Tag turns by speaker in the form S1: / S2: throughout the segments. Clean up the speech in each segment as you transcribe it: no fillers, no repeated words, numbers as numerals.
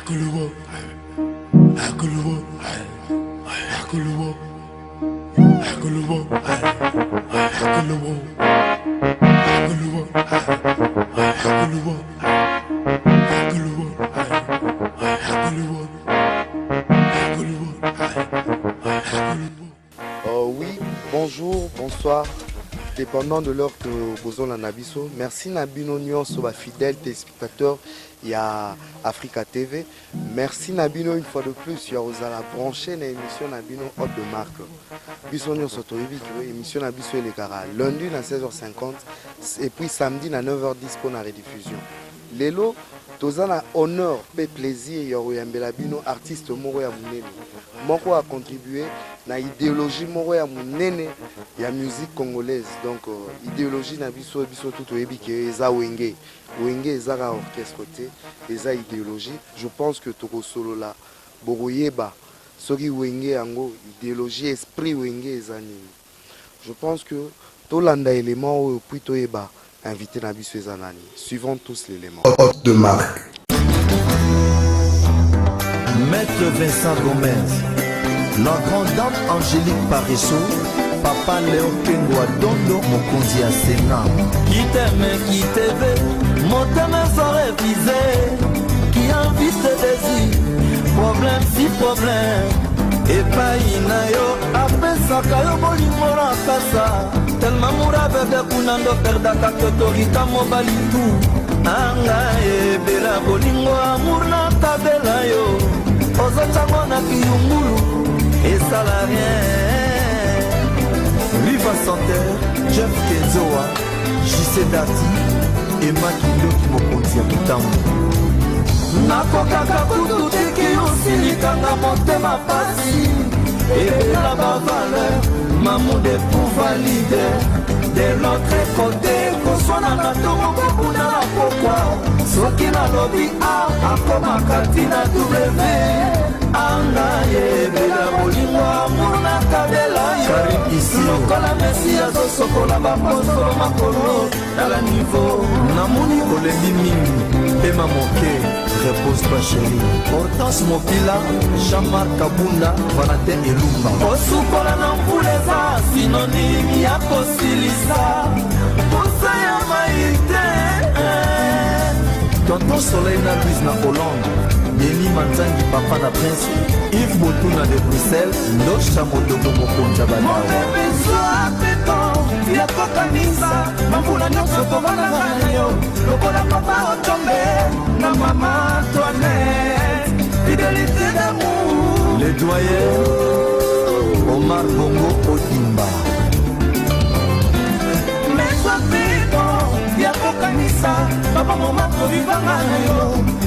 S1: Oui, bonjour, bonsoir, dépendant de l'heure que vous avez Nabiso. Merci Nabino Nyonso, fidèle téléspectateur, il y a Africa TV. Merci Nabino une fois de plus, il y a Osala branché dans l'émission Nabino Hôte de Marque. Biso Nyonso Toibi, émission Nabiso et les Cara. Lundi à 16h50 et puis samedi à 9h10 pour la rediffusion. Lelo, tozana honneur, paix, plaisir, Yoroyambela Bino, artiste Moroya Mounene. Moko a contribué na idéologie Moroya Mounene, ya musique congolaise. Donc, idéologie na biso tout oyebi ke eza wenge. Wenge ezaka orchestre te, eza idéologie. Je pense que toko solo la boroyeba, soki wenge yango, idéologie, esprit wenge eza nini. Je pense que tolanda élément puis toyeba. Invité Nabiso Zanani. Suivons tous l'élément.
S2: Hôte de marque.
S3: Maître Vincent Gomez, la grande dame Angélique Paresso, Papa Léo Kengwa Dondo, Mokonzi Asena. Qui t'aime, qui t'aime, mon thème sans réviser, qui invite tes désirs, problème si problème. Et pas inayo, apesaka yo bolingo na kasa. Tellement mourave de kunando perdaka kotorika mobalitu. Anga e bela bolingo amour na tabela yo. Ozochango na kiyungulu et salarien. Riva Santer, Jeff Kenzoa, JC Dati, Emma Kindoki Mokonzi ya Kitambo. Nakokaka kutu tiki usilikanga motema pasi. Et la valeur, maman de pour valider. De l'autre côté, qu'on soit dans la tombe, on a pourquoi. Ce qui n'a lobby A, comme un cartina W. Angaye, bela bolingwa, mouna kabela yo. Lokola messia, sokola bapostolo makolo. Dans la niveau, namuni olendi mingi, ema moke. Repose pas chérie. Hortense Mopila, Jean-Marc Kabunda, Valentin Elumba. Osukola na mpuleza, synonyme ya kosilisa. Posa ya maite. Tonton Soleil na Louise na Hollande. Yeni Manzangi papa na Prince. Yves Botuna de Bruxelles. Nosha Modogo Mokonja Bala. Mon bébé soit pétant, ya kokanisa. Mambula nyonso tovana na yo. Lokola papa otombe. Na maman Antoinette, fidélité d'amour. Les doyens, Omar Bongo Odimba. Mais sois pétant, y'a kokanisa. Papa maman kovivanga na yo.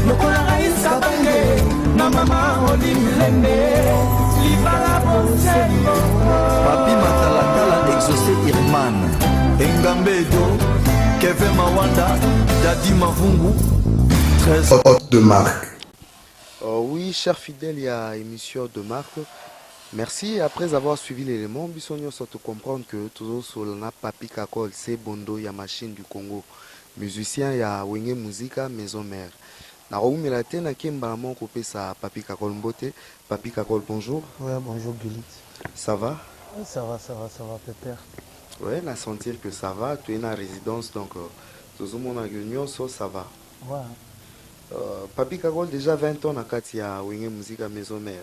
S3: Lokola raïsa bange, na maman Olimilende. Libala Bonsembo. Papi Matalakala exaucé Irman. Engambedo, Kevin Mawanda, Dadi Mavungu.
S2: Hôte de marque.
S1: Oui, chers fidèles, il y a émission de marque. Merci. Après avoir suivi l'élément, Bissonio te comprendre que toujours sur le Papi Kakol, c'est Bondo, il y a machine du Congo. Musicien, il y a Wenge Musica, Maison Mère. Naroum Melate, Nakemba, mon copé, ça Papi Kakol Mbote. Papi Kakol, bonjour.
S4: Ouais, bonjour Gulit.
S1: Ça va?
S4: Oui, ça va, Pépère.
S1: Ouais, on a senti que ça va. Tu es dans la résidence, donc tout le monde a réunion, ça va.
S4: Ouais.
S1: Papi Kakol, déjà 20 ans, à Wenge Musica, Maison Mère.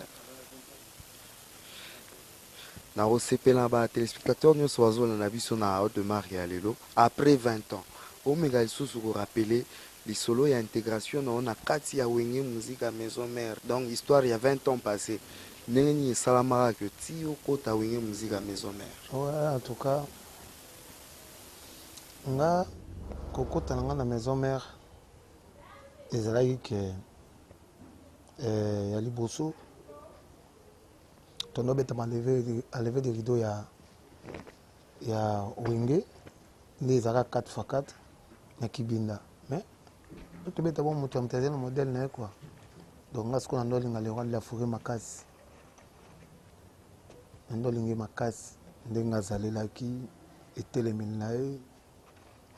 S1: Na OCP là-bas, téléspectateurs, nous sommes na biso na Hôte de Marque à Lelo. Après 20 ans, au méga sous vous rappeler les solos et intégration on a Kati à Wenge Musica Maison Mère. Donc histoire il y a 20 ans passé. Nengi salamara que tio kota Wenge Musica Maison Mère.
S4: Ouais, en tout cas, nga kokota na Maison Mère. Ezalaki ke ya liboso tondo betama lever des rideaux ya Wenge nde ezalaka 4x4 na Kibinda mais tobeta bon moto ya mutazeli na modèle na ye quoi donc nga sikoyo nando olinga le roi de la forêt makasi nando olingi makasi ndenge azalelaki etelemeli na ye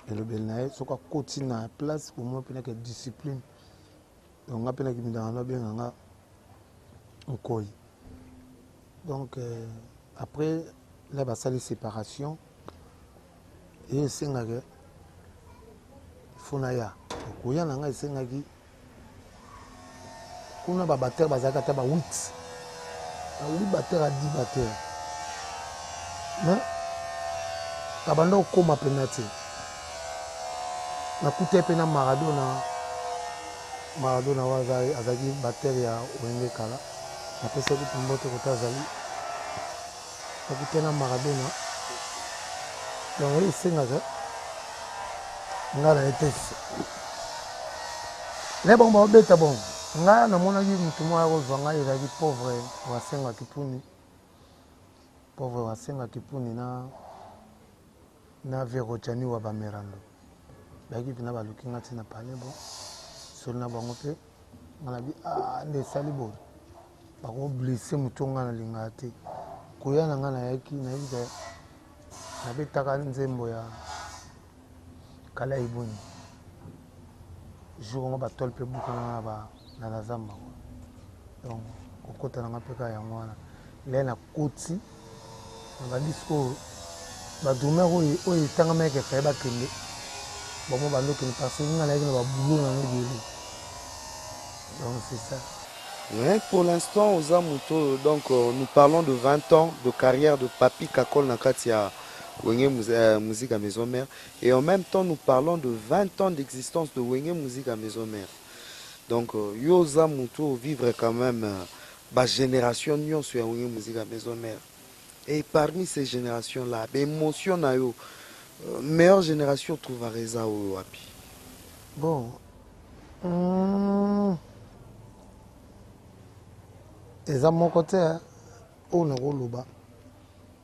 S4: elobeli na ye soki akoti na place pour moi mpena ke discipline donc nga pena kibinda na bien nga nkoi. Donc après là ba sali séparation et sengaka funa ya koya na nga sengaki kuna ba batteur bazaka ta ba 8 batteurs à 10 batteurs mais abanda okoma penate nakute pena Maradona waza azaki batteur ya wenge kala napesa ki mbote kota azali nakute na Maradona donc esengaka nga na etesi ne bon babeta bon nga namonaki mutu moko akozwa ngai ezalaki pauvre wasengaki puni na verojani wa bamerando bayaki mpena baluki nga ntina pale bon soli na bango mpe nga nabi nde esali boye bakoblesse mutu nga nalingaka te koya na nga nayaki nayebika nabetaka nzembo ya kala eboni jour ngo batole mpe bukana na zamba donc kokota na nga mpe kaka yango wana le nakoti na badiscours badrumer oyo etangama yeke faye bakende bango bandokende parce que nga nayaki na baboulot nango ebele donc c'est ça.
S1: Ouais, pour l'instant, Ozamuto, donc nous parlons de 20 ans de carrière de Papi Kakol Nakatia Wenge Musique à Maison Mère. Et en même temps, nous parlons de 20 ans d'existence de Wenge Musique à Maison Mère. Donc, Ozamuto vivre quand même la génération Nyon sur Wenge Musique à Maison Mère. Et parmi ces générations-là, l'émotion na yo, meilleure génération trouve à Reza ou Wapi.
S4: Bon. Et à mon côté, on est au Loba,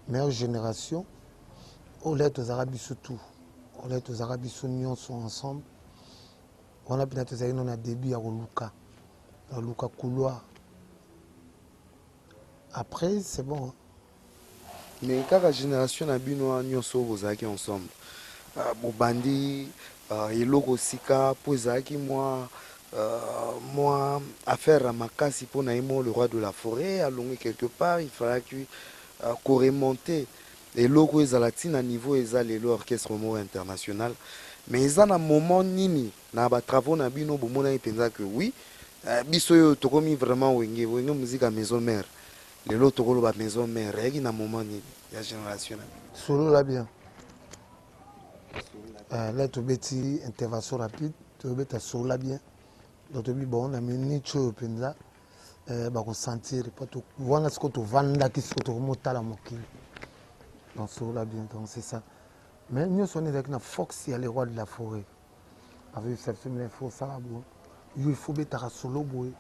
S4: meilleure génération, on est aux Arabes surtout, on est aux Arabes Union sont ensemble. On a peut-être un début à Luka couloir. Après, c'est bon.
S1: Mais quand la génération a bien nous sommes ensemble, Bobandi, Eloko Sika, Pozaki, moi, affaire à Makasi pour Naïmo, le roi de la forêt, allongé quelque part, il fallait qu'on remonte. Et logo est à la à niveau est à l'orchestre international. Mais ils ont un moment nini, na ba travaux na bino bomona ipenza que oui, biso tokomi vraiment wenge musique à maison mère. Les lots tokolo ba maison mère, il y a un moment ni la génération.
S4: Solo là bien. Là tu beti intervention rapide, tu beti solo là bien. Donc bon on a mis ni cho penza ba ko sentir pas tout voilà ce que tu vanda qui ce que tu monta la mokili. Donc solo là bien donc c'est ça. Mais nous sommes avec la Fox et les rois de la forêt. Avec cette film il faut ça bon. Il faut betara solo boy.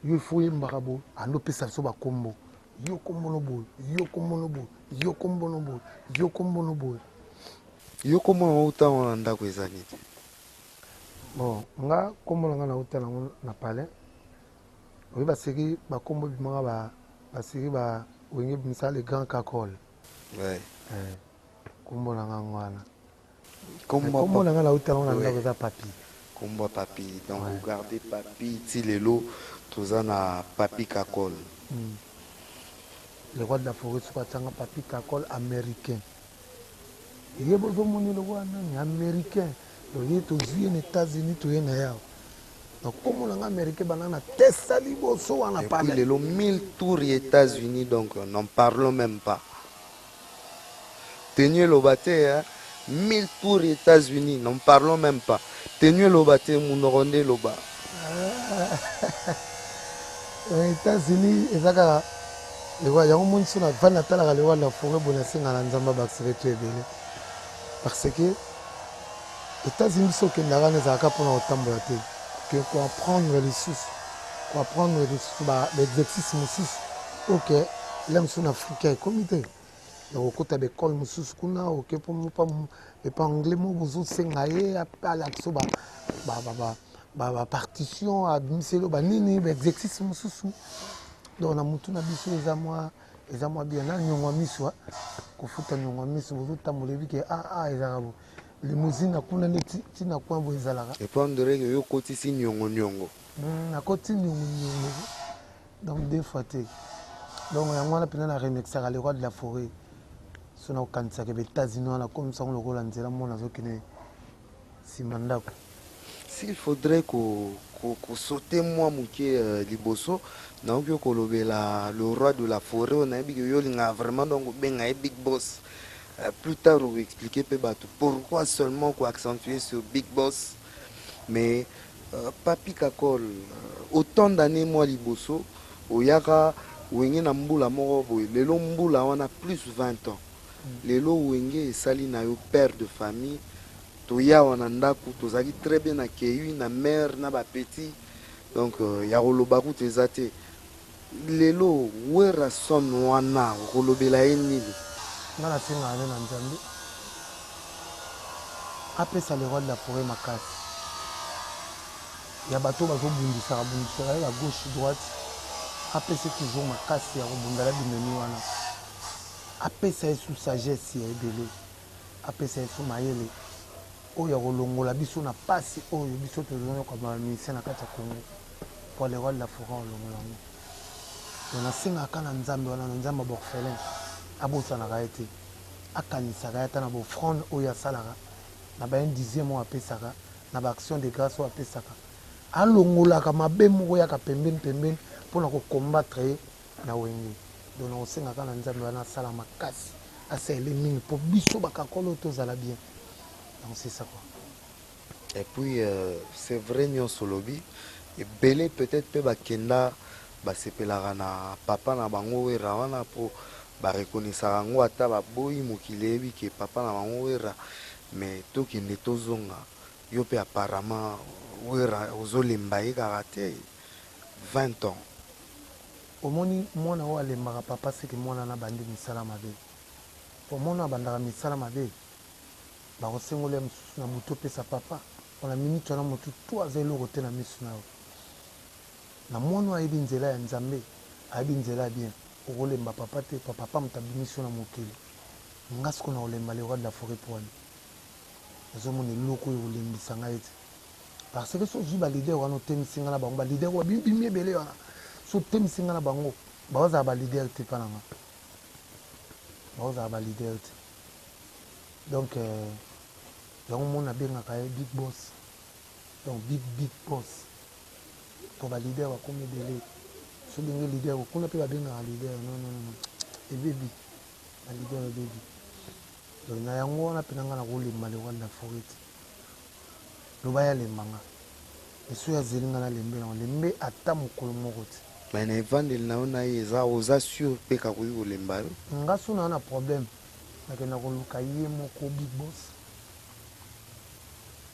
S4: Il faut y marabo à l'opé ça so ba combo. Yo combo no boy, yo combo no boy, yo combo no boy, yo combo no boy.
S1: Yo comment autant on anda ko ezani.
S4: Bon, nga combo nga na hotel na palais. Oui ba série ba combo bi manga ba série ba wenge bimisa les grands Kakol.
S1: Ouais.
S4: Combo nga ngwana.
S1: Combo
S4: nga na hotel na ndako za papi.
S1: Combo papi. Donc regardez papi Tilelo tozana papi Kakol.
S4: Le roi de la forêt soit un papi Kakol américain. Il y a besoin de le roi américain. Il y a aux États-Unis, tout est là. Donc, comme on a américain, on a testé on a parlé.
S1: Il y a 1000 tours aux États-Unis, donc n'en parlons même pas. Tenue Lobaté, 1000 tours aux États-Unis, n'en parlons même pas. Tenue Lobaté, mon rondé Loba.
S4: Aux États-Unis, les rois, il y a un monde qui a fait la loi de la forêt pour laisser dans l'ensemble de parce que les États-Unis sont que n'arrêtent pas pour nous tambour que qu'on apprendre les ressources, qu'on apprendre les ressources, l'exercice musus, ok, l'homme sont africain comité. Donc quand tu as école musus kuna, ok pour nous pas anglais moi vous autres c'est ngaye à la soba, partition à miselo nini exercice musus. Donc na mutu na biso eza moi bien na nyongwa miso ko futa nyongwa miso vous tambour vi que ezarabo limousine akuna neti tina kwa bozalaka
S1: et puis on dirait que yo koti si nyongo
S4: nakoti nyongo donc deux fois te donc yango wana pena na remixaka le roi de la forêt so na kokanisaka États-Unis wana comme ça on lokola nzela mona azokende nsima ndako.
S1: S'il faudrait qu'on saute moi muke liboso donc yo kolobela le roi de la forêt on a dit que yo linga vraiment donc benga big boss. Plus tard on va expliquer peu bateau pourquoi seulement qu'on accentuer sur big boss mais papi kakol autant d'années moi liboso oyaka wenge na mbula moko boy lelo mbula wana plus 20 ans lelo wenge esali na yo père de famille toya wana ndako tozaki très bien accueilli na mère na ba petit donc ya koloba ku tezate lelo wera son wana kolobela enili
S4: ngana singa na nzambe apesa le roi de la forêt makasi ya bato bazobundisaka ya gauche droite apesa toujours makasi ya kobundala bimemi wana apesa yesu sagesse ya ebele apesa yesu mayele oyo ya kolongola biso na pasi oyo biso tozoyoka bamisien na kati ya Congo po le roi de la forêt olongola yango yo nasengaka na nzambe wana na nzambe baorphelin abosanaka ye te akanisaka ye ata na bofrande oyo asalaka na ba 1/10 oyo apesaka na baaction de grâce oyo apesaka alongolaka mabe moko yaka pembeni mpona kokombattre ye na wenge donc nakosengaka na nzambe wana asala makasi asaele mingi mpo biso bakakolo oyo tozala bien donc c'est ça quoi.
S1: Et puis c'est vrai nyonso lobi ebele peut-être pe bakenda basepelaka na papa na bango wera wana po barekonisaka yango ata baboyi mokili eyebi ke papa na bango wera mais tokende tozonga yo mpe apparemment wera ozolemba ye kaka te 20 ans
S4: omoni mwana oyo alembaka papa seke mwana na bandi misala mabe po mwana abandaka misala mabe bakosengola ya mosusu na motu opesa papa mpona miniti wana motu to aza eloko te na miso na yo na mwana ayebi nzela ya nzambe ayebi nzela ya bien okolemba papa te pa papa moto abimiso na mokili nga siko na kolemba le roi de la forêt po wana nazomona eloko oyo kolembisa ngai te parce que sozwi balider wana otemisi nga na bango balider oyo bimi ebele wana so otemisi nga na bango baozala balider te mpa na nga baozala balider te donc yango mona abengaka ye big boss donc big boss to balider bakomi ebele so benge lider kuna mpe babengaka lider non ebebi balider ebebi donc na yango wana mpe na nga na kolemba le roi de la forêt loba ya lembanga eso ya zeli nga na lembe nango lembe ata mokolo moko te
S1: mais na evandeli na yo na ye eza oza sûr mpe kakoki kolemba yo
S4: nga so na na problème nakenda koluka ye moko big boss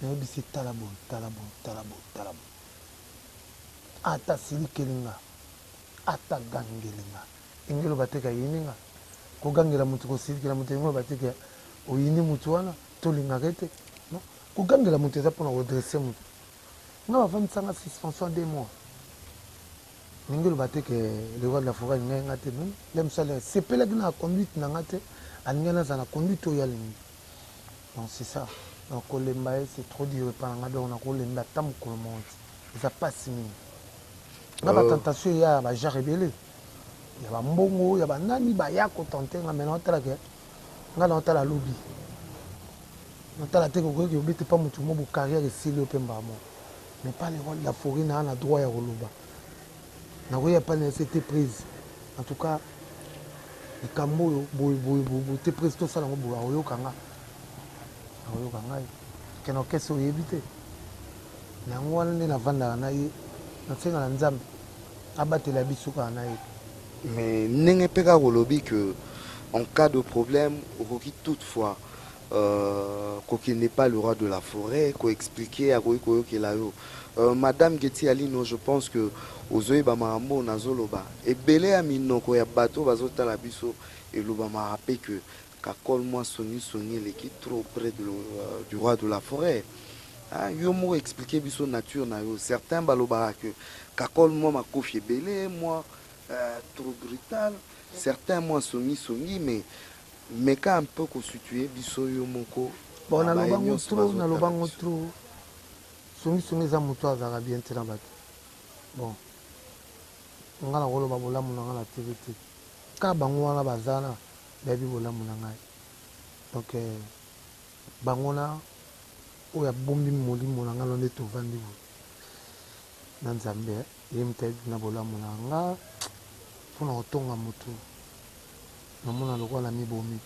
S4: nayebisi tala bon ata silikeli nga ata gangeli nga engelo bateka yini nga kogangela motu kosilikela motu engelo bateka oyini motu wana tolingaka ete kogangela motu eza mpona kodresse motu nga bafandisanga suspension 2 mois engelo bateka le roi de la forêt alingai nga te non le mosala sepelaki na conduite na nga te alingai naza na conduite oyo alingi donc c'est ça donc kolemba ye c'est trop dur epa na nga donc nakolemba ata mokolo moko te eza pasi mingi nga batentation eya ya bajare ebele ya bambongo ya banani baya kotante nga mena otalaka nga na otala lobi otala te kokoki obete mpa motu mo bocarrière esili yo mpe mbamo mais pas le roi de la forêt naa na droit ya koloba nakoya pa na ete prise en tout cas likambo oyo boye te prise tosala yango boye akoyoka ngai kena okese oyebi te na yango wana nde navandaka na ye nasenga na nzambe abatela biso kaka na ye
S1: mais ndenge mpe kaka kolobi que en cas de problème okoki toutefois kokende pas le roi de la forêt koexpliquer akoki koyokela yo madame Geti Alino je pense que ozoyeba makambo nazoloba ebele ya minoko ya bato bazotala biso elobamaka mpe que kakol mwa songi eleki trop près du roi de la forêt yo moko expliquer biso nature na yo certains balobaka que kakol mwa makofi ebele mwa trop brutal certains mwa songi mais ka un peu kositue biso yo moko
S4: bon
S1: Ah,
S4: nalobango
S1: nyonso
S4: trop
S1: bazotala
S4: nalobango
S1: biso.
S4: trop songisongi eza moto azalaka bien te na bato bon nga na koloba bolamu na nga na tv te kaka bango wana baza na bayebi bolamu na ngai donc bango na oyo abombi molimo na ngai no nde tovandi boye na nzambe ye mutayebi na bolamu na nga mpona kotonga motu namona lokola mibomi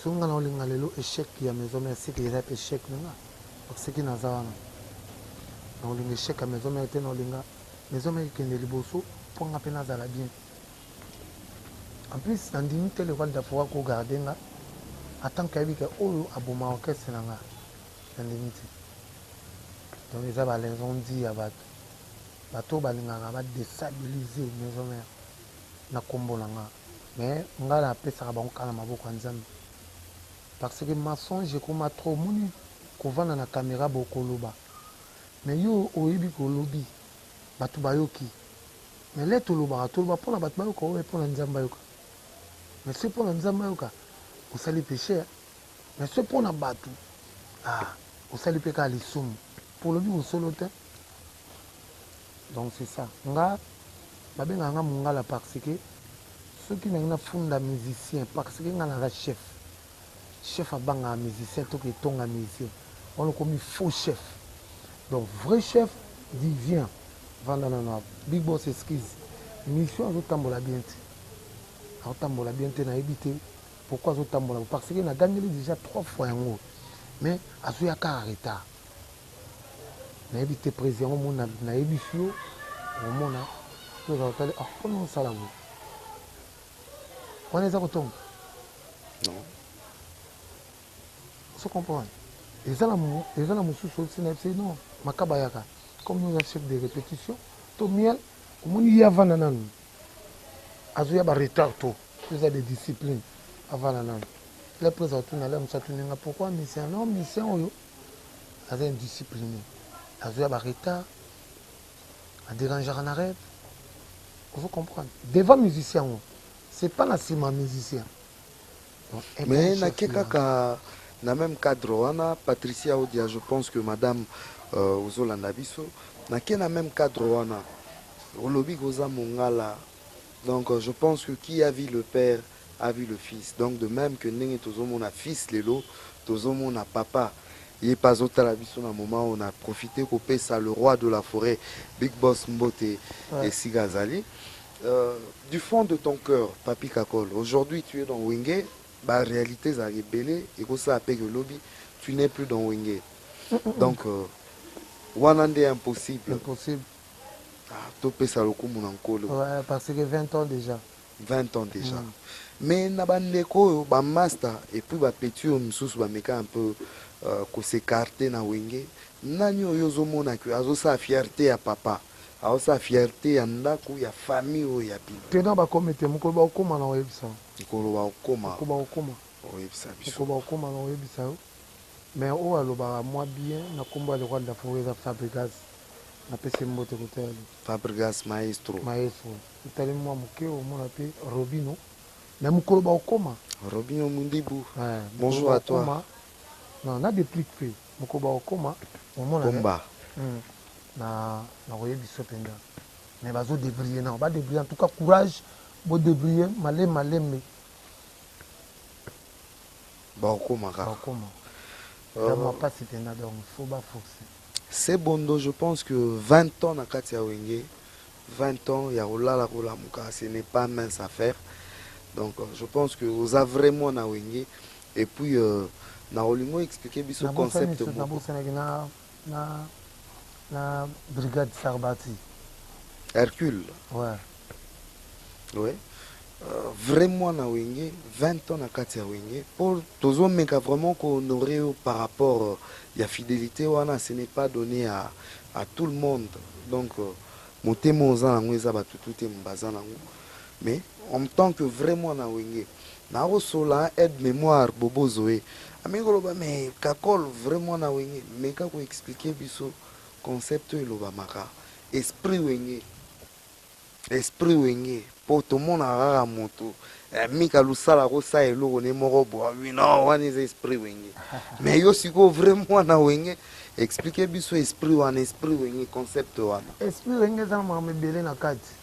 S4: so nga na olinga lelo échec ya maison mère seke eza pe échec na nga seki naza wana na olinga échec ya maison mère te na olinga maison mère ekende liboso mpo nga mpe nazala bien en plus nandimi te lekwali dafoka kogarde nga atanke ayebi ke oyo aboma orchestre na nga nandimi te donc eza balaison di ya bato bato balingaka badestabilize maison mère na nkombo na nga mais nga napesaka bango kala maboko ya nzambe parce que mensonge ekoma trop moni kovanda na caméra bokoloba mais yo oyebi kolobi bato bayoki mais le tolobaka toloba mpona bato bayoka oyo mpona nzambe bayoka mais so mpona nzambe bayoka osali péché mais so mpona bato osali mpe kaka lisumu mpo olobi kosolo te donc c'est ça nga babengaka nga mongala parce que soki nangi nafunda musicien parce que nga naza chef abangaka musicien to ketonga musicien wana okomi faux chef donc vrai chef dit viens vandana na big boss esquise mission azotambola bien te azotambola bien te nayebi te pourquoi azotambola parce que nagangeli déjà 3 fois yango mais azoya kaka retard nayebi te président omona nayebi fio omona tozalotali mpona osala boye wana eza kotonga
S1: non
S4: so comprendre eza na mosusu osi na yebisi non makaba yaka comme nous a chef de répétition to miel omoni ye avanda nanu azoya baretard to eza de discipline avanda nanu le presa otuna le mosu atuninga pourquoi misien non misien oyo aza indiscipliné azoya baretard adérangeaka na rêve ozo comprendre devant musicien o c'est pas na nsima musicien
S1: mais nake kaka na même cadre wana Patricia Odia je pense que madame ozolanda biso nake na même cadre wana olobi koza mongala donc je pense que qui a vu le père a vu le fils donc de même que ndenge tozomona fils lelo tozomona papa ye pas azotala biso na moment on a profité kopesa le roi de la forêt Big Boss Mbote esika azali du fond de ton cœur Papi Kakol aujourd'hui tu es dans Wenge ba réalité za rebelle et que ça appelle que lobby tu n'es plus dans Wenge donc wana nde impossible topesa lokumu na nkolo
S4: ouais parce que 20 ans déjà
S1: mais na bandeko oyo bamaster et puis bapeti oyo misusu bameka un peu kosekarté na Wenge nani oyo ozomona ke azosala fierté ya papa azosala fierté ya ndako ya famille oyo ya bino
S4: tena bakomete mokolo baokóma na oyebisa
S1: mokolo baokóma
S4: oyebisa biso mokolo baokóma na oyebisa yo mais oyo alobaka mwa bien na nkombo ya lekwali dafo eza Fabregas napesi mbote kotali
S1: Fabregas maestro
S4: etali mwa moke omona mpe Robino mais mokolo baokóma
S1: Robino Mundibu bonjour à toi
S4: non na déplique mpe mokolo baokóma omona
S1: komba
S4: na koyebiso mpenza mais bazodébrouiller nao badébrouiller en tout cas courage bodébrouiller malembe
S1: baokomaka
S4: vraiment mpasi mpenza donc faut baforcer
S1: c'est bondo je pense que 20 ans na kati ya Wenge 20 ans ya kolala kolamuka ce n'est pas mince affaire donc je pense que oza vraiment na Wenge et puis na olingo expliquer biso concept
S4: na brigade Sarbati
S1: Hercule ouais vraiment na Wenge 20 ans na kati ya Wenge pour tozomeka vraiment honorer par rapport ya fidélité wana ce n'est pas donné à tout le monde donc motema oza nango eza bato tout mbaza nango mais en tant que vraiment na Wenge na kosola aide mémoire Bobo Zoé amingi koloba mais Kakol vraiment na Wenge meka ko expliquer biso concept elobamaka esprit Wenge po to mona rara moto mika lusala ko sa eloko ne moko bo oui non wana is esprit wenge mais yo siko vraiment na wenge expliquer biso esprit wenge concept wana
S4: esprit wenge za mama belé na kati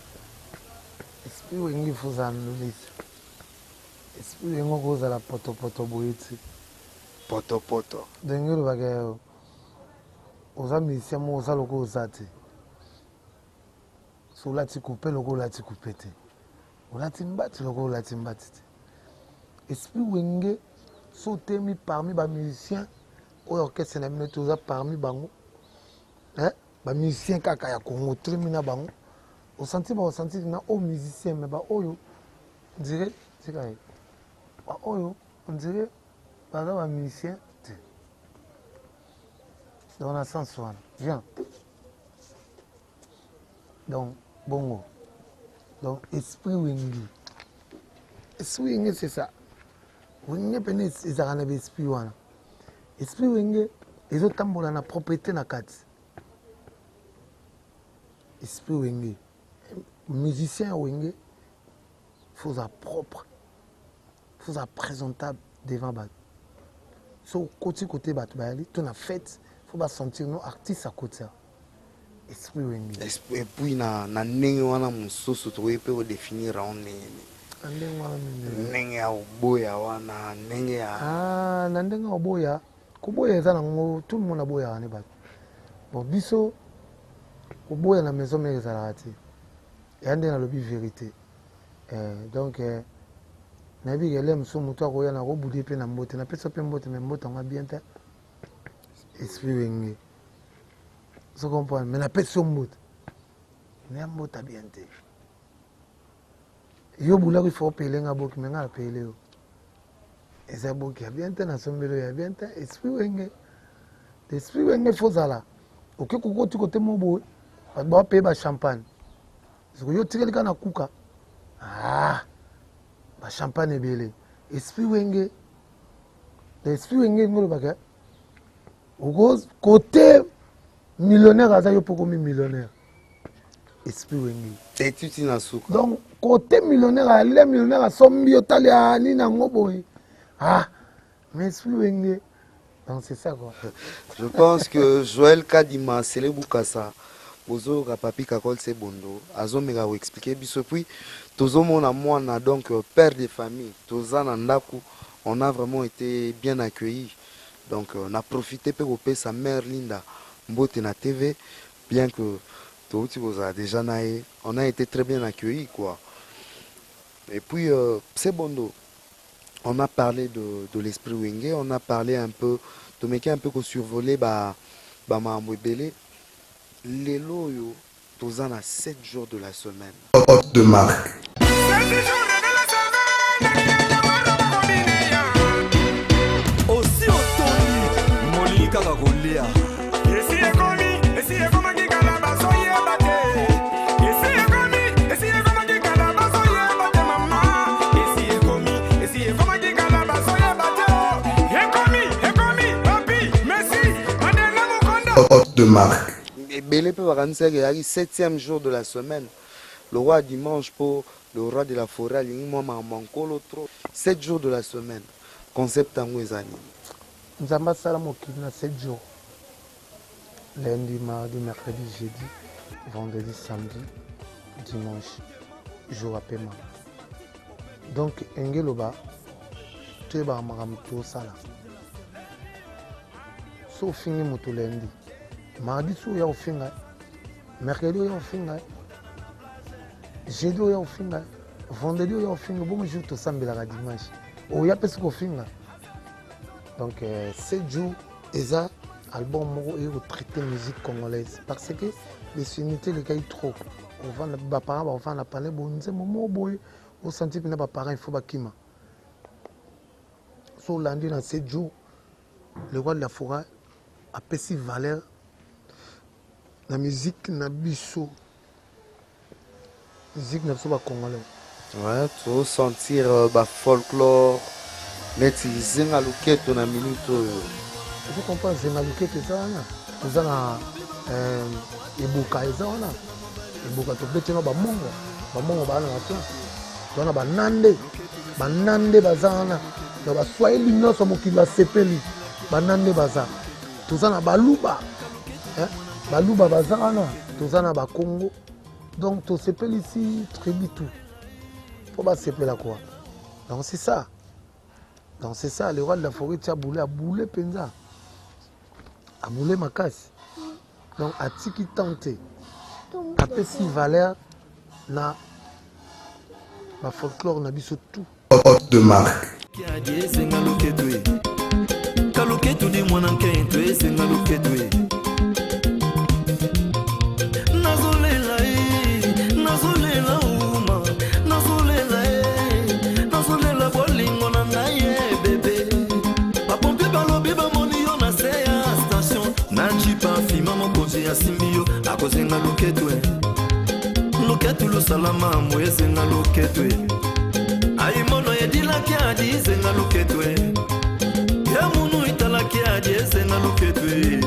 S4: esprit wenge fuza nulisa esprit wenge ko za la poto boiti
S1: poto
S4: dengelo bagay oza musicien mo oza loko ozati so lati couper loko lati couper te olati mbati loko olati mbati te esprit wenge so temi parmi ba musiciens oyo orchestre na bino toza parmi bango ba musicien kaka ya Congo trimi na bango osenti na o musicien mais ba oyo on dirait ba oyo on dirait baza ba musicien te dans un sens wana viens donc bongo donc esprit wenge c'est ça wenge pene ezaka na esprit wana esprit wenge ezotambola na propriété na kati esprit wenge musicien wenge faut être propre faut être présentable devant bato so côté bato bayali to na fête faut pas sentir nos artistes à côté esprit wenge
S1: et puis na ndenge wana mosusu tokoki mpe kodéfinir en ndenge ya oboya wana ndenge ya
S4: na ndenge ya oboya koboya eza nango tout le monde aboyaka ne bato bon biso koboya na maison mare ezalaka te eya nde nalobi vérité donc nayebi kele mosusu moto akoya na kobudi mpe na mbote napesa mpe mbote me mbote yango bien te esprit wenge so comprendre mais napesi yo mbote me ya mbote abien te yo bulaki ifo opele nga boki me nga napele yo eza boki ya bien te nasombeli oyo ya bien te esprit wenge fo zala oke kokoti kote mo boye bato baopeye bachampagne soko yo tikelika na kuka bachampagne ebele esprit wenge ngolobaka kote millionnaire aza yo mpo komi millionnaire esprit wenge
S1: etuti na suka
S4: donc côté millionnaire ale millionnaire asombi otali ani nango boye mais esprit wenge donc c'est ça quoi.
S1: Je pense que Joël Kadima Sele Bukasa Bozo Papi Kakol Sebondo azomeka ko expliquer biso puis tozomona mwana donc père de famille tozana ndaku on a vraiment été bien accueillis donc on a profité pour payer sa mère Linda Mbote na TV bien que déjà on a été très bien accueillis quoi. Et puis Sebondo on a parlé de l'esprit wenge, on a parlé un peu de mec un peu qu'on survolait Mamouebele. Les loyaux, tous en a 7 jours de la semaine.
S2: Hôte de marque.
S3: Aussi Otoni, Monika Gagolia.
S2: Hôte de marque.
S1: Belé peut avoir 7e jour de la semaine. Le roi dimanche pour le roi de la forêt, l'autre 7 jours de la semaine. Concept en Wezani.
S4: Nous avons 7 jours. Lundi, mardi, mercredi, jeudi, vendredi, samedi, dimanche, jour à paiement. Donc, Engeloba, tu es à Maramito Sala. Sauf fini moto lundi. Mardi, tu es au finga. Mercredi, tu es au finga. Jeudi, tu es au finga. Vendredi, tu es au finga. Bon, jour, tu es au dimanche. Oh, il y a plus qu'au finga. Donc, 7 jours, et ça. Album est traité musique congolaise parce que les sonorités les gars trop on va na parents on va na parler bon c'est moment boy au senti que na parents il faut bakima so lundi dans 7 jours le roi de la forêt a pessi valeur la musique na biso musique na biso ba congolais
S1: ouais tu sentir ba folklore neti zinga luketo na minuto
S4: tu comprends c'est na luketo ça na na ebuka eza wana ebuka to bete na ba mongo ba na plan tona banande baza wana na baswahili nyonso mokili basepeli banande baza toza na baluba baluba baza wana toza na bakongo donc tosepeli ici tribu tout po basepela quoi donc c'est ça le roi de la forêt tia aboule mpenza aboule makasi donc atiki tante apesi valeur na bafolklore na biso tout
S2: hôte de marque.
S3: Loketu lusalama mwezenga loketwe aimono yedilaki adizenga loketwe ya munu italaki adizenga loketwe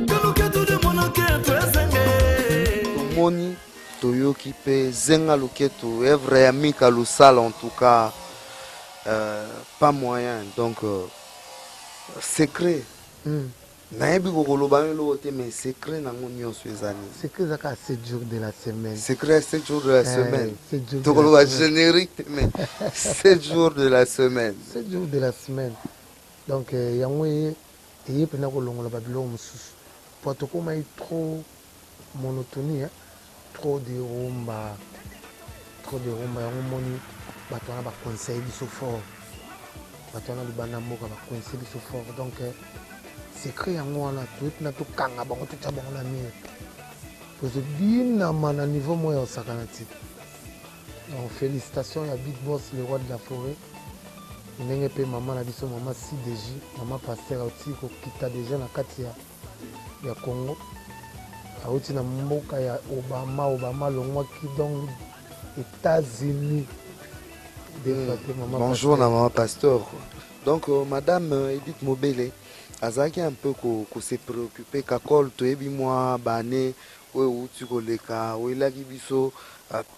S3: kaluketu de monoketwe zenge
S1: moni toyoki pe zenga loketu œuvre ya Mika Lusala en tout cas pas moyen donc secret nayebi kokoloba lo te mais secret nango nyonso ezali
S4: secret zaka 7 jours de la semaine
S1: secret 7 jours de la semaine tokoloba générique mais 7 jours de la semaine
S4: 7 jours de la semaine donc yango eye pena kolongola babiloko mosusu po tokomai trop monotonie trop de rumba yango moni bato wana baconseille biso fort bato wana libanda mboka baconseille biso fort donc secret yango wana toyepina tokanga bango totya bango na mire tozobinama na niveau moya osakana ti donc félicitations ya big boss le roi de la forêt ndenge mpe mama na biso mama CDJ mama paster auti kokita deja na kati ya Congo auti na mboka ya Obama longwaki donc États-Unis.
S1: Bonjour na mama pasteur donc madame Edith Mobele azaki un peu ko se préoccuper kakol toyebi mwa bane oyo uti koleka oyelaki biso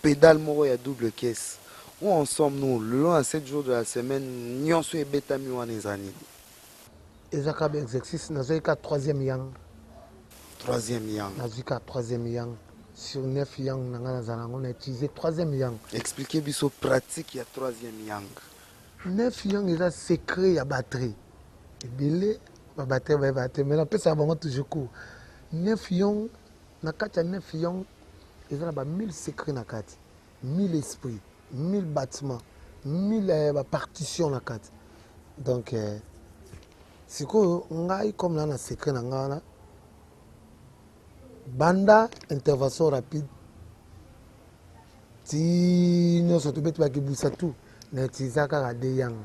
S1: pédale moko ya double caisse où en sommes-nous le long à 7 jours de la semaine nyonso ebetami wana ezani
S4: ezaka ba exercice nazoyika 3e yang nazoyika 3e yang sur 9 yang nanga nazala yango na utiliser 3e yang
S1: expliquez biso pratique ya 3e yang
S4: 9 yang eza secret ya batterie ebele babatterie bayebate mais napesaka bango toujours court 9 yang na kati ya 9 yang eza na ba 1000 secret na kati 1000 esprit 1000 bâtiments 1000 bapartition na kati donc sikoyo ngai comme na na secret na ngai wana banda intervention rapide ti nyonso tobeti bakibwisa tout na utiliza kaka de yang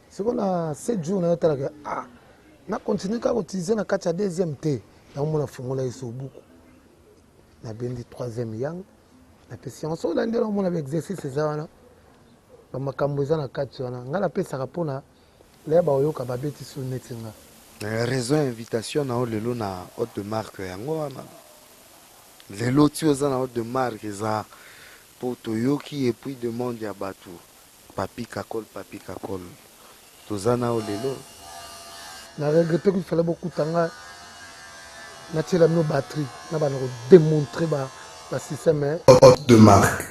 S4: sikoyo na 7 jours nayotalaka na continue kaka koutilize na kati ya 2e te naomona fungola yeso buku nabendi 3e yang napesi yango soki olandela omona baexercice eza wana bamakambo eza na kati wana ngai napesaka mpona laya baoyoka babeti so neti nga
S1: raison invitation na lelo na hôte de marque yango wana lelo ti oza na hôte de marque eza mpo toyoki epuis demande ya bato papi kakol toza na lelo
S4: na regrette qu'il fallait beaucoup tanga natiela mino batterie na bana ko démontrer ba système
S2: hôte de marque.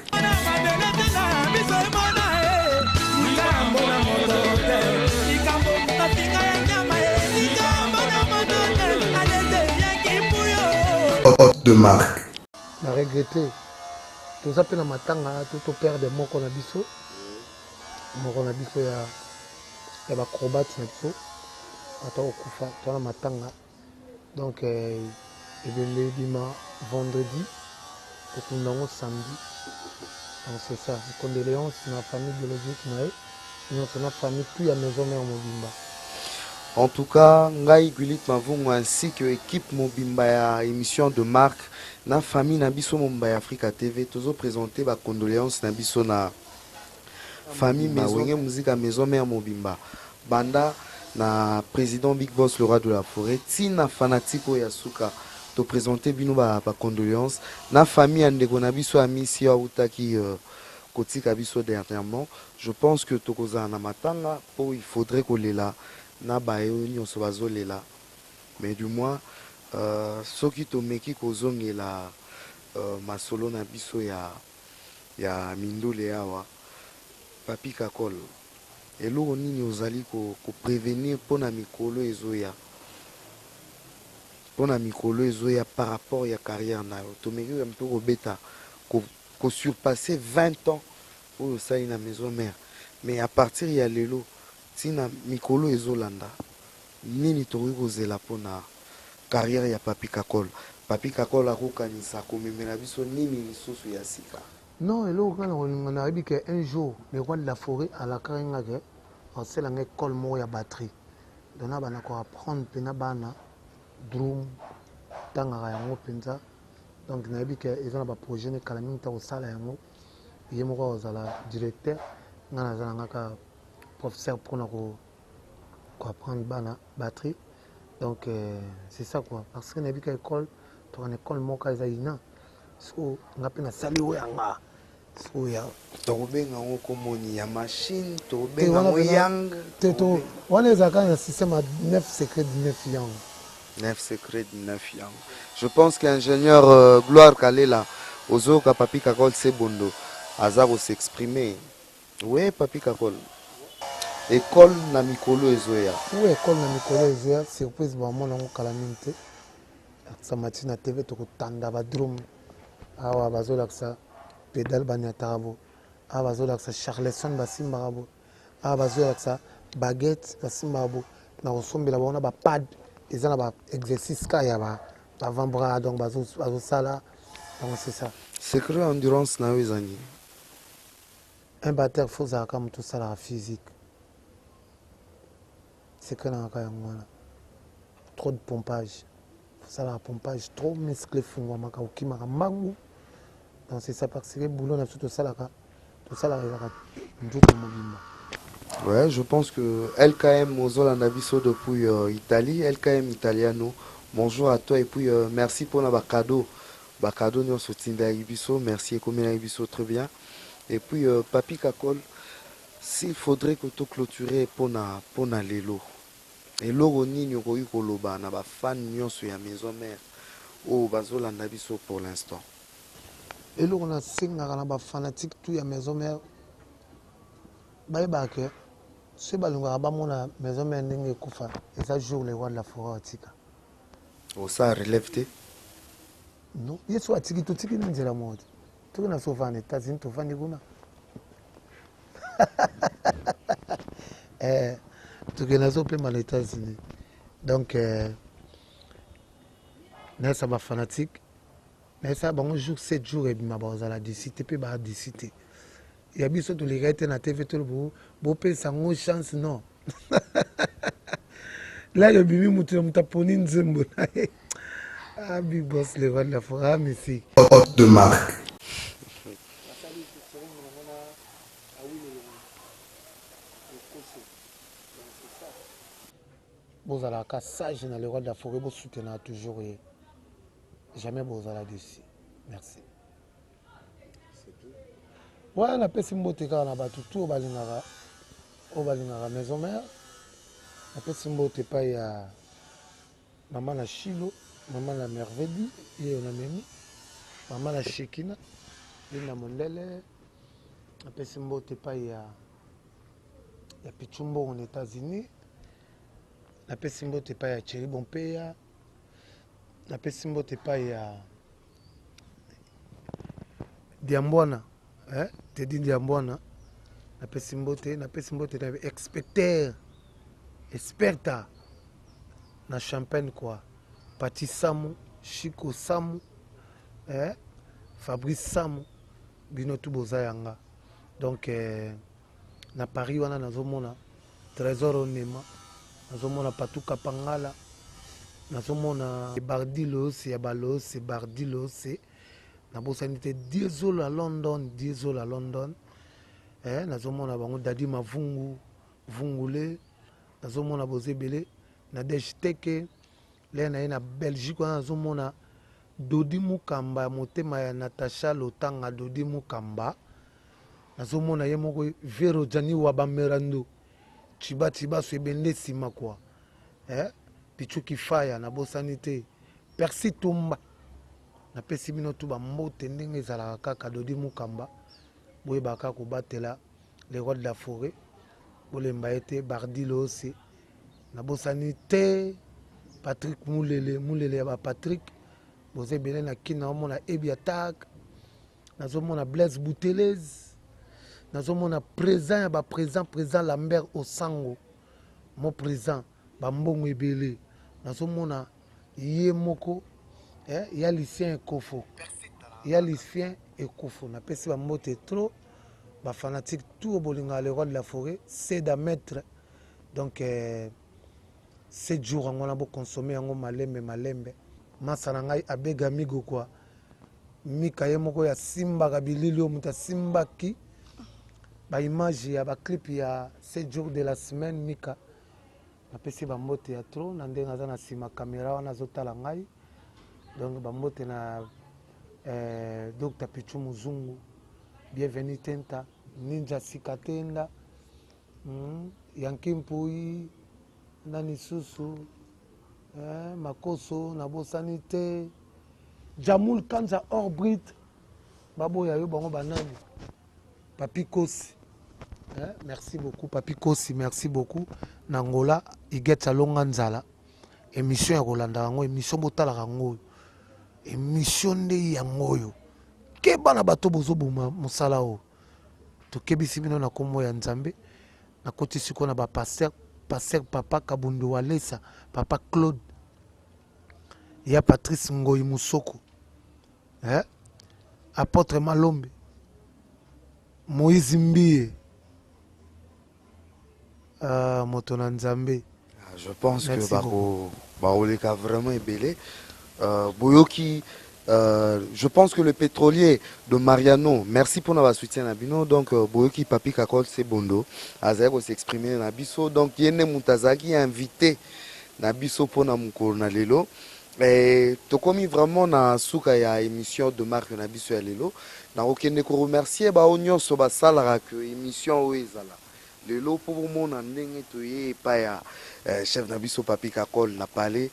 S2: Hôte de marque.
S4: Na regretter toza pe na matanga to perdre moko na biso ya bacrobate na biso ata okufa tona matanga donc ebele bima vendredi okunda yango samedi donc c'est ça condoléances na famille biologique na ye nyonso na famille tout ya maison mère mobimba.
S1: En tout cas, Ngai Gulit Mavungu ainsi que équipe Mobimba ya émission de marque na famille Nabiso Mumbai Africa TV toujours présenté ba condoléances Nabiso na famille Mawenge musique à maison mère Mobimba banda na président Big Boss le roi de la forêt tina fanatiko ya suka to présenter bino ba condoléances na famille Andeko Nabiso amisi ya utaki kotika biso dernièrement. Je pense que tokoza na matanga po il faudrait que lela na bayo nyonso bazolela. Mais du moins soki tomeki kozongela masolo na biso ya mindule awa Papi Kakol eloko nini ozali ko prévenir pona mikolo ezoya par rapport ya carrière na yo tomeki un peu kobeta ko surpasser 20 ans oyo osali na maison mère mais à partir ya lelo tina mikolo ezolanda nini tokoki kozela pona carrière ya Papi Kakol akokanisa komemela biso nini lisusu ya sika.
S4: Non, et là, on a dit qu'un jour, les rois de la forêt, à la carrière, on sait une école moya batterie. Donc, on va apprendre à drum, tangara yango penza. Donc, on a dit qu'ils ont un projet de calamine au sala yango. Il y a un directeur, on a un professeur pour apprendre à batterie. Donc, c'est ça quoi. Parce qu'on a dit que l'école, une école moka zaina. So, on a pu sali oyanga. Soya.
S1: Tobenga ngoko moni ya machine, tobenga ngo yang.
S4: On est à un système à 9 secrets de 9 yang.
S1: 9 secrets de 9 yang. Je pense qu'ingénieur Gloire Kalela, Ozoka Papi Kakol Sebondo, Azaro s'exprimer. Oui, Papi Kakol. École na mikolo ezoya.
S4: Oui, école na mikolo ezoya, surprise ba mona ngo calamité. Ça matina TV to kutanda ba drum. Awa bazola ça. Pédale banyatabo, abazola ça Charleston basimbarabo, abazola ça baguette basimbarabo, na osombela bona ba pad, ezana ba exercice ka ya ba avant-bras donc bazo sala, donc c'est ça.
S1: Secret endurance na wezani.
S4: Un batteur faut ça comme tout ça la physique. C'est que na ka ngwana. Trop de pompage. Faut ça la pompage trop musclé fungwa maka okima mangu. C'est ça parce que le boulot n'a tout ça là. Tout ça là,
S1: ouais, je pense que LKM Mozola Nabiso depuis Italie, LKM Italiano. Bonjour à toi et puis merci pour la cadeau. Cadeau nous soutient d'Abiso, merci et comme Abiso très bien. Et puis Papi Kakol, s'il faudrait que tu clôturer pour na lelo. Et l'oro ni nyoko yukoloba na ba fan nyonso ya maison mère. Oh Bazola Nabiso pour l'instant.
S4: Et là, on a 5 fanatiques tout à maison mère. Bye bye. Ce balunga la maison mère n'est pas et ça joue les rois de la forêt.
S1: Oh, ça relève-t-il?
S4: Non, il y a soit tiki tout tiki n'est la mode. Tout le monde en États-Unis, tout le monde tout le monde aux États-Unis. Donc, là, ça va fanatique. Mais ça, bon, jour 7 jours, et bien, on a décidé, puis on a décidé. Il y a bien sûr, les gars, na TV, tout le monde, bon, ça n'a chance, non. Là, il y a bien, on a taponi nzembo. Ah, big boss, les rois de la forêt, mais c'est.
S2: Hôte de marque.
S4: Vous avez un sage dans les rois de la forêt, vous soutenez toujours. Jamais vous allez dessus. Merci. Ouais, on a fait Simbote car on a battu tout au Balingara maison mère. On a fait Simbote pas il y a maman la Chilo, maman la Merveille, et on a mis maman la Shekina, Lina Mondele. On a fait Simbote pas il y a Pichumbo aux États-Unis. On a fait Simbote pas il y a Thierry Bompeya. Na pesi mbote pa ya Diambona, Teddy Diambona. Na pesi mbote na experta na champagne quoi. Pati Samu, Chico Samu, Fabrice Samu, bino tout bozayanga. Donc na Paris wana nazomona Trésor Onema, nazomona Patuka Pangala. Nazomona Bardilo, c'est Abalo, c'est Bardilo, c'est Nabosanité Diesel à London, Nazomona Bango Dadi Mavungu, Vungule, Nazomona Bozebele, Nadej Teke, Lena na Belgique, Nazomona Dodi Mukamba, Motema ya Natacha Lotanga, Dodi Mukamba, nazomona ye moko Vero Jani wa Bamerando Chiba so ebende sima kwa Pichuki Faya na bosani te Persi Tumba na pesi bino tu bambote ndenge ezalaka kaka Dodi Mukamba boyebaka kobatela les rois de la forêt bolemba ete Bardilo aussi na bosani te Patrick Moulele ya ba Patrick boze bele na kina omona Ebi Attack nazomona Blaise Boutelez nazomona présent ya ba présent Lambert Osango mon présent bambongo ebele nazomona ye moko ya Lucien Ekofo na pesi bambote trop ba fanatique tout bolinga les rois de la forêt c'est da mettre donc 7 jours on a beau consommer yango malembe masana ngai abega migo kwa mika ye moko ya simba kabilili omuta simba ki ba image ya ba clip ya 7 jours de la semaine mika na pesi bambote ya trop na ndenga za na sima caméra wana zotala ngai donc bambote na Dr Pichu Muzungu bienvenue Tenta Ninja Sikatenda Yankimpui Nani Susu Makoso Nabosani te Jamoul Kanza Orbrit Babo Yayo Bango Banani Papi Kosi merci beaucoup Papi Kosi, merci beaucoup Nangola Igetsa Longa Nzala émission ya Rolanda Rango émission Botala Rango émission nde yangoyo ke bana bato bozo boma musala o to kebisi bino na kombo ya Nzambe na kotisi ko na ba pasteur papa Kabundu Walesa papa Claude ya Patrice Ngoyi Musoko apôtre Malombe Moïse Mbie moto na Nzambe.
S1: Je pense que Baroleka vraiment est belé. Boyoki, je pense que le pétrolier de Mariano, merci pour notre soutien Nabino. Donc Boyoki Papi Kakol c'est Bondo, Azaï s'exprimer Nabiso. Donc Yene Moutazaki a invité Nabiso pour Namukoro Nalelo. Et tokomi vraiment na souka ya émission de Marc Nabiso ya Lelo. Na okende ko remercier ba onyo so ba salara que émission o ezala. Lelo pour mon ndenge toye pa ya chef Nabiso Papi Kakol na parlé.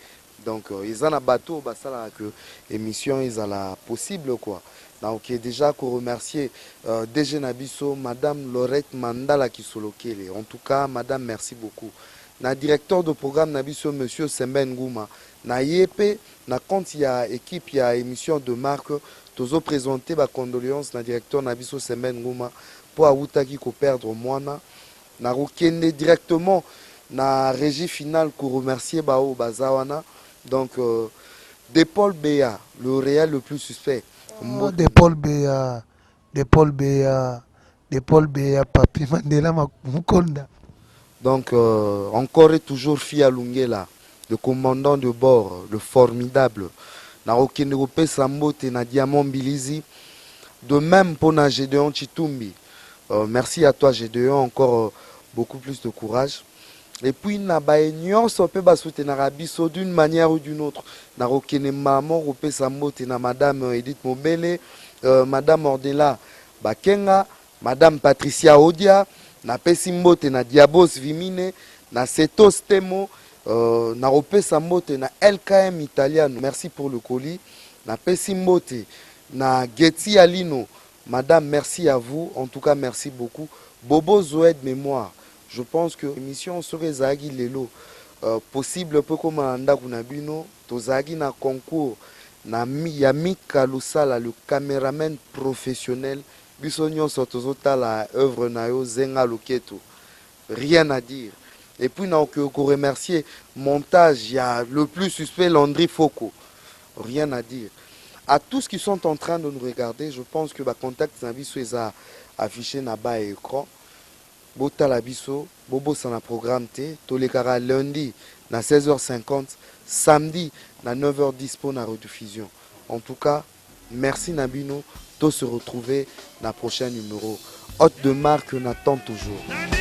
S1: Donc ils ont un bateau basala que émission ils la possible quoi. Donc déjà qu'on remercier DG Nabiso madame Laurette Mandala qui solokele. En tout cas madame merci beaucoup. Na directeur de programme Nabiso monsieur Semben Ngouma. Na yepé na compte il y a équipe il y a émission de marque tozo présenter ba condoléances na directeur Nabiso Semben Ngouma pour awutaki ko perdre moana na rokende directement na régie finale ko remercier bao bazawana. Donc, de Paul Béa, le réel le plus suspect.
S4: De Paul Béa, Papi Mandela Mukonda.
S1: Donc, encore et toujours Fia Lungela, le commandant de bord, le formidable. Narokene Rope Sambote, na Diamant Bilizi. De même pour na Gédéon Chitumbi. Merci à toi, Gédéon, encore beaucoup plus de courage. Et puis, na baignon sope ba soutenir Abisso d'une manière ou d'une autre. Na rokene maman rope samote na madame Edith Mobele, madame Ordela Bakenga, madame Patricia Odia, na pesimbote na Diabos Vimine, na Setos Temo, na rope samote na LKM Italiano. Merci pour le colis. Na pesimbote na Getty Alino, madame merci à vous. En tout cas, merci beaucoup. Bobo Zoed Mémoire. Je pense que l'émission serait Zagi Lelo possible peu comme anda kunabino to Zagi na concours na Yamik Kalusala le caméraman professionnel bisonyo sotozota la œuvre nayo zenga loketo rien à dire. Et puis na que remercier montage il y a le plus suspect Landry Foko rien à dire. À tous qui sont en train de nous regarder, je pense que ba contact Zabiso eza affiché na bas écran. Bota la biso, bobo sana programme te, tolekara lundi na 16h50, samedi na 9h10 pour la rediffusion. En tout cas, merci Nabino, to se retrouver dans le prochain numéro. Hôte de marque n'attend toujours.